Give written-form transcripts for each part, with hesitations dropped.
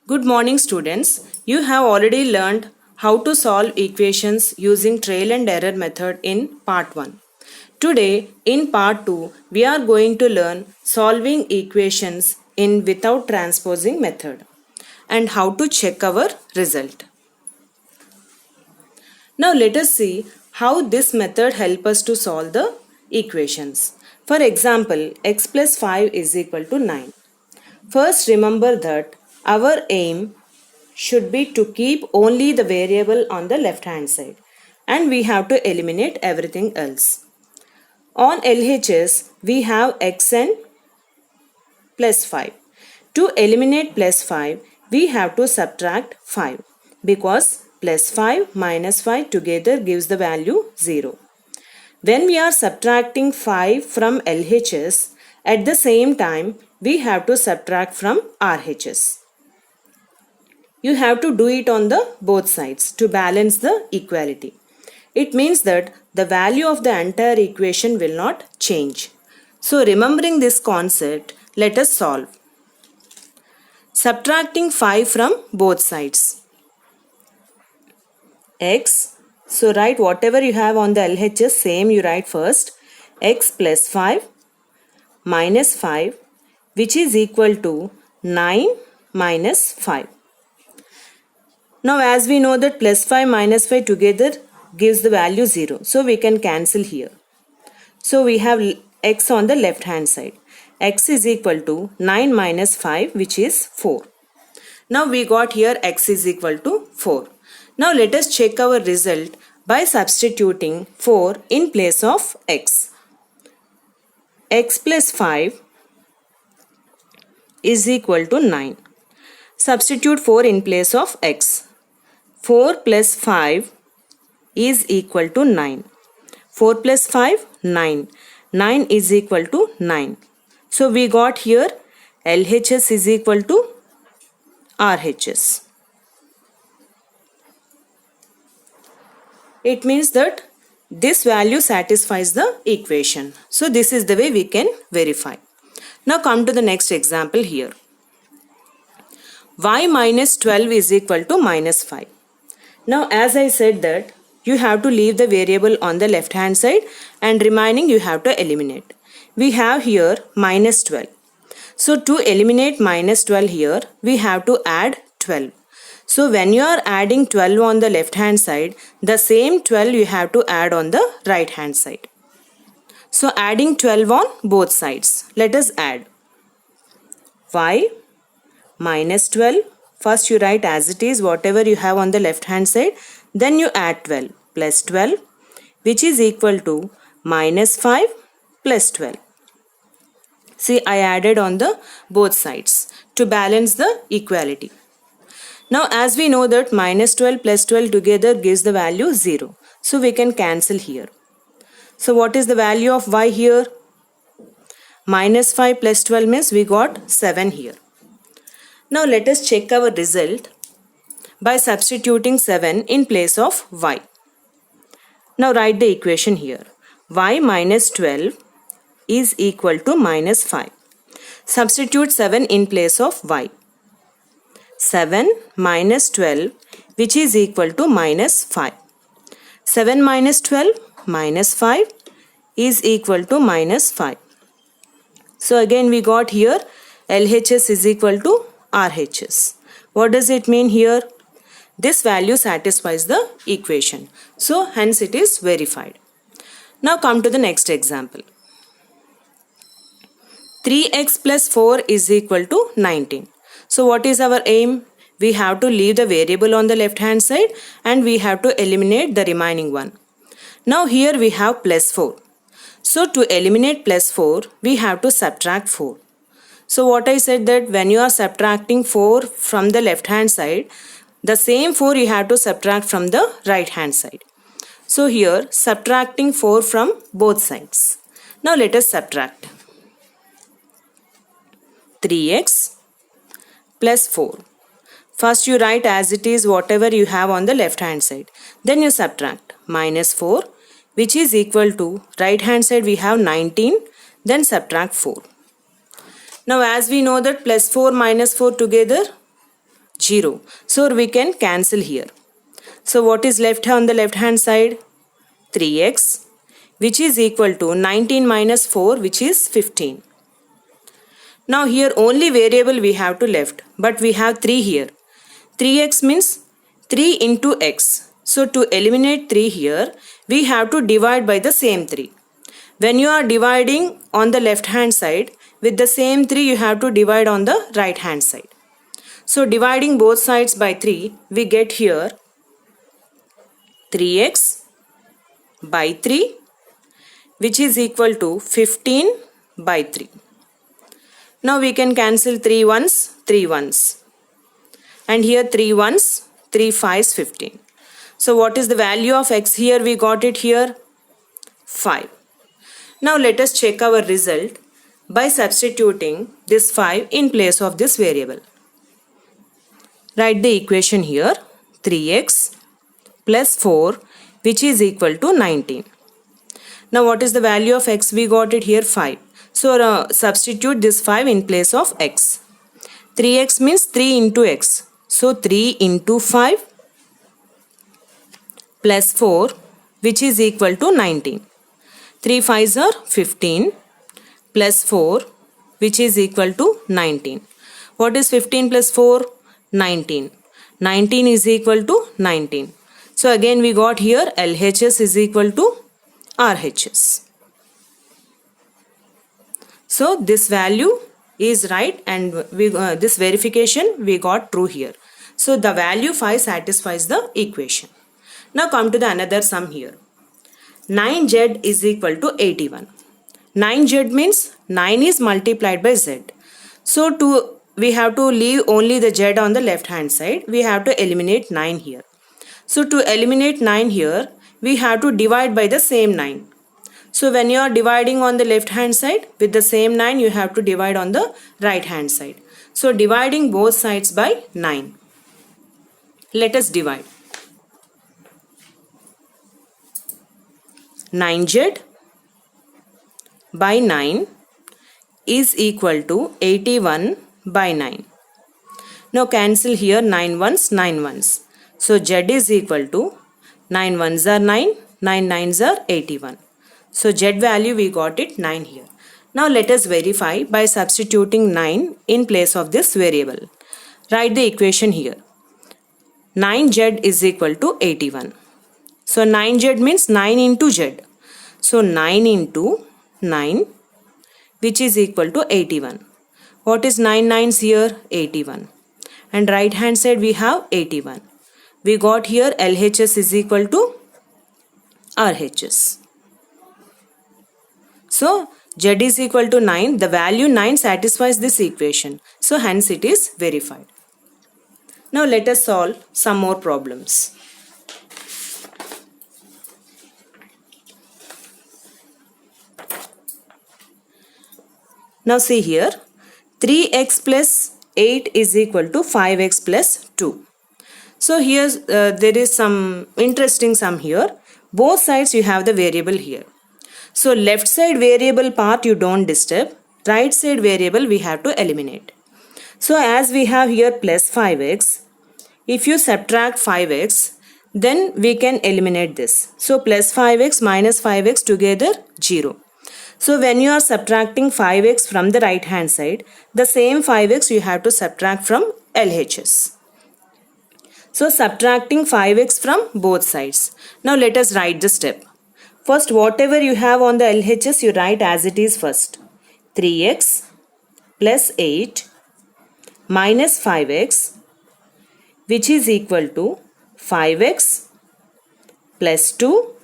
Good morning, students. You have already learned how to solve equations using trial and error method in part 1. Today, in part 2, we are going to learn solving equations in without transposing method and how to check our result. Now let us see how this method helps us to solve the equations. For example, x plus 5 is equal to 9. First, remember that our aim should be to keep only the variable on the left hand side and we have to eliminate everything else. On LHS, we have xn plus 5. To eliminate plus 5, we have to subtract 5 because plus 5 minus 5 together gives the value 0. When we are subtracting 5 from LHS, at the same time we have to subtract from RHS. You have to do it on the both sides to balance the equality. It means that the value of the entire equation will not change. So remembering this concept, let us solve. Subtracting 5 from both sides. X, so write whatever you have on the LHS, same you write first. X plus 5 minus 5, which is equal to 9 minus 5. Now as we know that plus 5 minus 5 together gives the value 0. So we can cancel here. So we have x on the left hand side. X is equal to 9 minus 5, which is 4. Now we got here x is equal to 4. Now let us check our result by substituting 4 in place of x. X plus 5 is equal to 9. Substitute 4 in place of x. 4 plus 5 is equal to 9. 4 plus 5, 9. 9 is equal to 9. So we got here LHS is equal to RHS. It means that this value satisfies the equation. So this is the way we can verify. Now come to the next example here. Y minus 12 is equal to minus 5. Now as I said that you have to leave the variable on the left hand side and remaining you have to eliminate. We have here minus 12. So to eliminate minus 12 here we have to add 12. So when you are adding 12 on the left hand side, the same 12 you have to add on the right hand side. So adding 12 on both sides. Let us add y minus 12. First you write as it is whatever you have on the left hand side. Then you add 12 plus 12 which is equal to minus 5 plus 12. See, I added on the both sides to balance the equality. Now as we know that minus 12 plus 12 together gives the value 0. So we can cancel here. So what is the value of y here? Minus 5 plus 12 means we got 7 here. Now let us check our result by substituting 7 in place of y. Now write the equation here. Y minus 12 is equal to minus 5. Substitute 7 in place of y. 7 minus 12 which is equal to minus 5. 7 minus 12 minus 5 is equal to minus 5. So again we got here LHS is equal to RHS. What does it mean here? This value satisfies the equation. So hence it is verified. Now come to the next example. 3x plus 4 is equal to 19. So what is our aim? We have to leave the variable on the left hand side and we have to eliminate the remaining one. Now here we have plus 4. So to eliminate plus 4, we have to subtract 4. So what I said that when you are subtracting 4 from the left hand side, the same 4 you have to subtract from the right hand side. So here subtracting 4 from both sides. Now let us subtract. 3x plus 4. First you write as it is whatever you have on the left hand side. Then you subtract minus 4 which is equal to right hand side we have 19. Then subtract 4. Now as we know that plus 4 minus 4 together 0. So we can cancel here. So what is left on the left hand side? 3x, which is equal to 19 minus 4, which is 15. Now here only variable we have to left, but we have 3 here. 3x means 3 into x. So to eliminate 3 here, we have to divide by the same 3. When you are dividing on the left hand side, with the same 3 you have to divide on the right hand side. So dividing both sides by 3, we get here 3x by 3, which is equal to 15 by 3. Now we can cancel 3 ones, 3 ones. And here 3 ones, 3 5s, 15. So what is the value of x here? We got it here 5. Now let us check our result by substituting this 5 in place of this variable. Write the equation here, 3x plus 4, which is equal to 19. Now what is the value of x? We got it here 5. So substitute this 5 in place of x. 3x means 3 into x. So 3 into 5 plus 4, which is equal to 19. 3 5s are 15 plus 4, which is equal to 19. What is 15 plus 4? 19. 19 is equal to 19. So again we got here LHS is equal to RHS. So this value is right, and this verification we got true here. So the value 5 satisfies the equation. Now come to the another sum here. 9z is equal to 81. 9z means 9 is multiplied by z. So we have to leave only the z on the left hand side. We have to eliminate 9 here. So to eliminate 9 here, we have to divide by the same 9. So when you are dividing on the left hand side, with the same 9 you have to divide on the right hand side. So dividing both sides by 9. Let us divide. 9z by 9 is equal to 81 by 9. Now cancel here 9 ones, 9 ones. So z is equal to 9 ones are 9, 9 nines are 81. So z value we got it 9 here. Now let us verify by substituting 9 in place of this variable. Write the equation here. 9z is equal to 81. So 9z means 9 into z. So 9 into 9, which is equal to 81. What is 9 nines here? 81. And right hand side we have 81. We got here LHS is equal to RHS. So z is equal to 9. The value 9 satisfies this equation. So hence it is verified. Now let us solve some more problems. Now see here, 3x plus 8 is equal to 5x plus 2. So here there is some interesting sum here. Both sides you have the variable here. So left side variable part you don't disturb. Right side variable we have to eliminate. So as we have here plus 5x, if you subtract 5x, then we can eliminate this. So plus 5x minus 5x together 0. So when you are subtracting 5x from the right hand side, the same 5x you have to subtract from LHS. So subtracting 5x from both sides. Now let us write the step. First whatever you have on the LHS you write as it is first. 3x plus 8 minus 5x, which is equal to 5x plus 2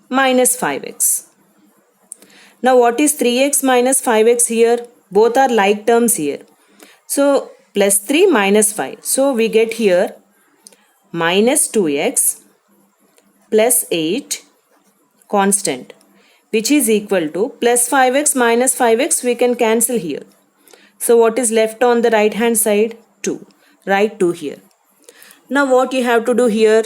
minus 5x. Now what is 3x minus 5x here? Both are like terms here. So plus 3 minus 5. So we get here minus 2x plus 8 constant, which is equal to plus 5x minus 5x we can cancel here. So what is left on the right hand side? 2. Write 2 here. Now what you have to do here?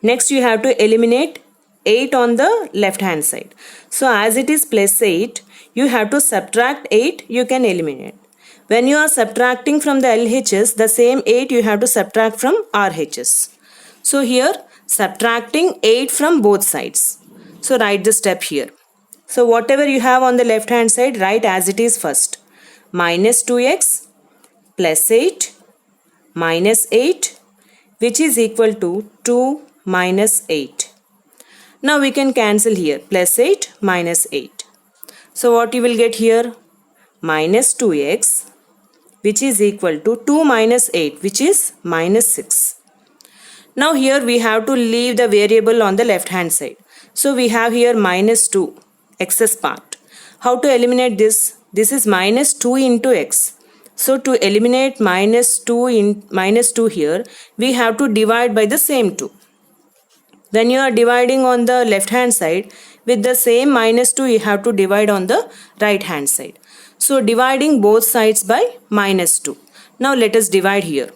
Next you have to eliminate 8 on the left hand side. So as it is plus 8, you have to subtract 8, you can eliminate. When you are subtracting from the LHS, the same 8 you have to subtract from RHS. So here subtracting 8 from both sides. So write the step here. So whatever you have on the left hand side, write as it is first. Minus 2x plus 8 minus 8, which is equal to 2 minus 8. Now we can cancel here, plus 8 minus 8. So what you will get here? Minus 2x, which is equal to 2 minus 8, which is minus 6. Now here we have to leave the variable on the left hand side. So we have here minus 2, excess part. How to eliminate this? This is minus 2 into x. So to eliminate minus 2 here, we have to divide by the same 2. When you are dividing on the left hand side, with the same minus 2 you have to divide on the right hand side. So dividing both sides by minus 2. Now let us divide here.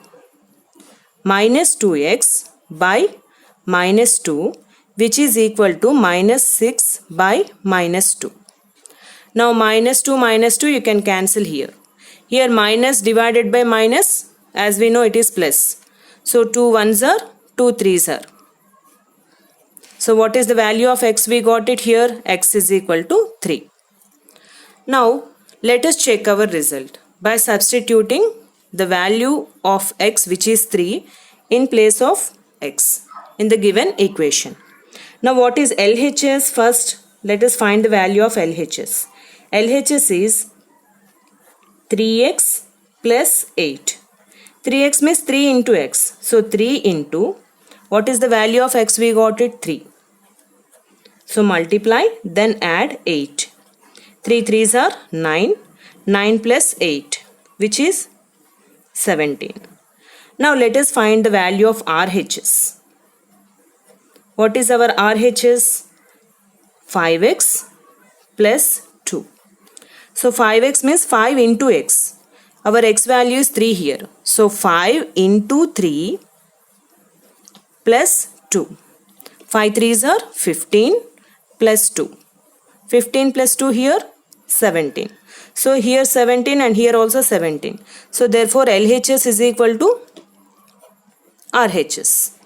Minus 2x by minus 2, which is equal to minus 6 by minus 2. Now minus 2 you can cancel here. Here minus divided by minus, as we know it is plus. So 2 1s are, 2 3s are. So what is the value of x? We got it here. X is equal to 3. Now let us check our result by substituting the value of x, which is 3, in place of x in the given equation. Now what is LHS? First let us find the value of LHS. LHS is 3x plus 8. 3x means 3 into x. So 3 into, what is the value of x? We got it 3. So multiply, then add 8. 3 3s are 9. 9 plus 8, which is 17. Now let us find the value of RHS. What is our RHS? 5x plus 2. So 5x means 5 into x. Our x value is 3 here. So 5 into 3 plus 2. 5 3s are 15 plus 2. 15 plus 2 here, 17. So here 17 and here also 17. So therefore LHS is equal to RHS.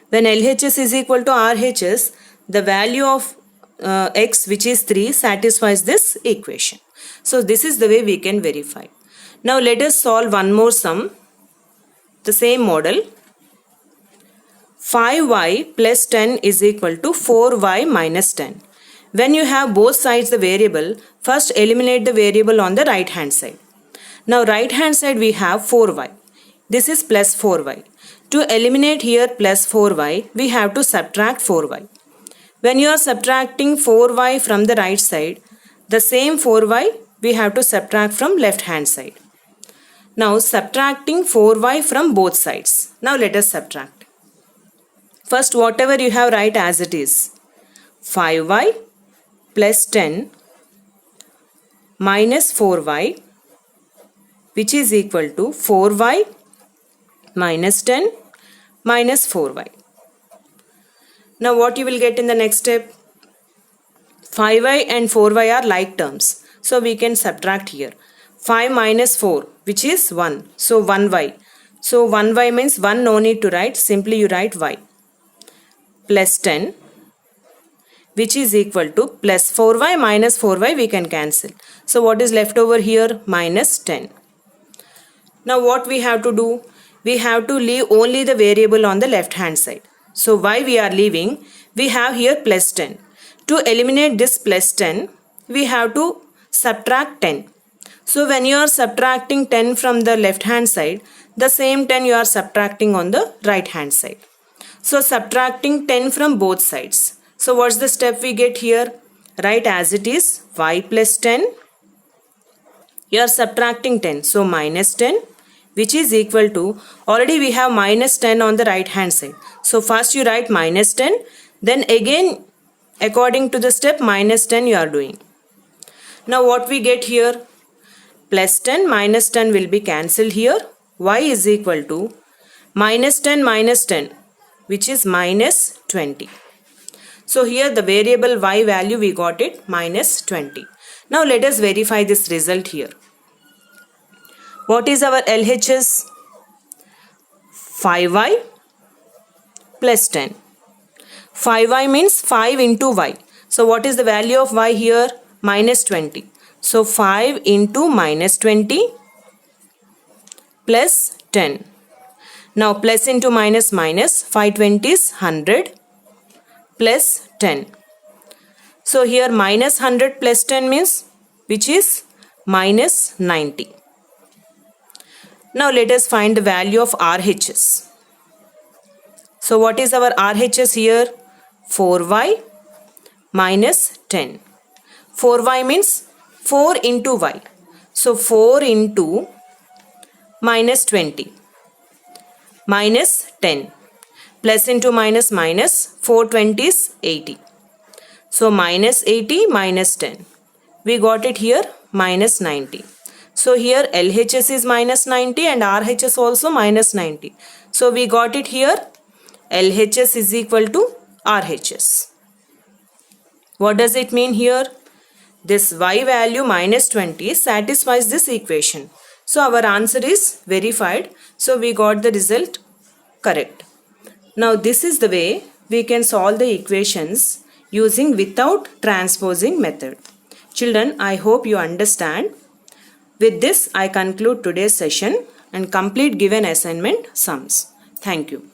When LHS is equal to RHS, the value of x, which is 3, satisfies this equation. So this is the way we can verify. Now let us solve one more sum. The same model. 5y plus 10 is equal to 4y minus 10. When you have both sides the variable, first eliminate the variable on the right hand side. Now right hand side we have 4y. This is plus 4y. To eliminate here plus 4y, we have to subtract 4y. When you are subtracting 4y from the right side, the same 4y we have to subtract from left hand side. Now subtracting 4y from both sides. Now let us subtract. First whatever you have, write as it is. 5y plus 10 minus 4y, which is equal to 4y minus 10 minus 4y. Now what you will get in the next step? 5y and 4y are like terms. So we can subtract here. 5 minus 4, which is 1. So 1y. So 1y means 1, no need to write. Simply you write y. Plus 10, which is equal to plus 4y minus 4y we can cancel. So what is left over here? Minus 10. Now what we have to do? We have to leave only the variable on the left hand side. So why we are leaving? We have here plus 10. To eliminate this plus 10, we have to subtract 10. So when you are subtracting 10 from the left hand side, the same 10 you are subtracting on the right hand side. So subtracting 10 from both sides. So what's the step we get here? Write as it is, y plus 10. You are subtracting 10. So minus 10, which is equal to, already we have minus 10 on the right hand side. So first you write minus 10. Then again, according to the step, minus 10 you are doing. Now what we get here? Plus 10 minus 10 will be cancelled here. Y is equal to minus 10, which is minus 20. So here the variable y value we got it minus 20. Now let us verify this result here. What is our LHS? 5y plus 10. 5y means 5 into y. So what is the value of y here? Minus 20. So 5 into minus 20 plus 10. Now plus into minus minus, 5 20s 100 plus 10. So here minus 100 plus 10 means which is minus 90. Now let us find the value of RHS. So what is our RHS here? 4y minus 10. 4y means 4 into y. So 4 into minus 20 minus 10 plus into minus minus, 4 20s 80. So minus 80 minus 10. We got it here minus 90. So here LHS is minus 90 and RHS also minus 90. So we got it here LHS is equal to RHS. What does it mean here? This y value minus 20 satisfies this equation. So our answer is verified. So we got the result correct. Now this is the way we can solve the equations using without transposing method. Children, I hope you understand. With this, I conclude today's session and complete given assignment sums. Thank you.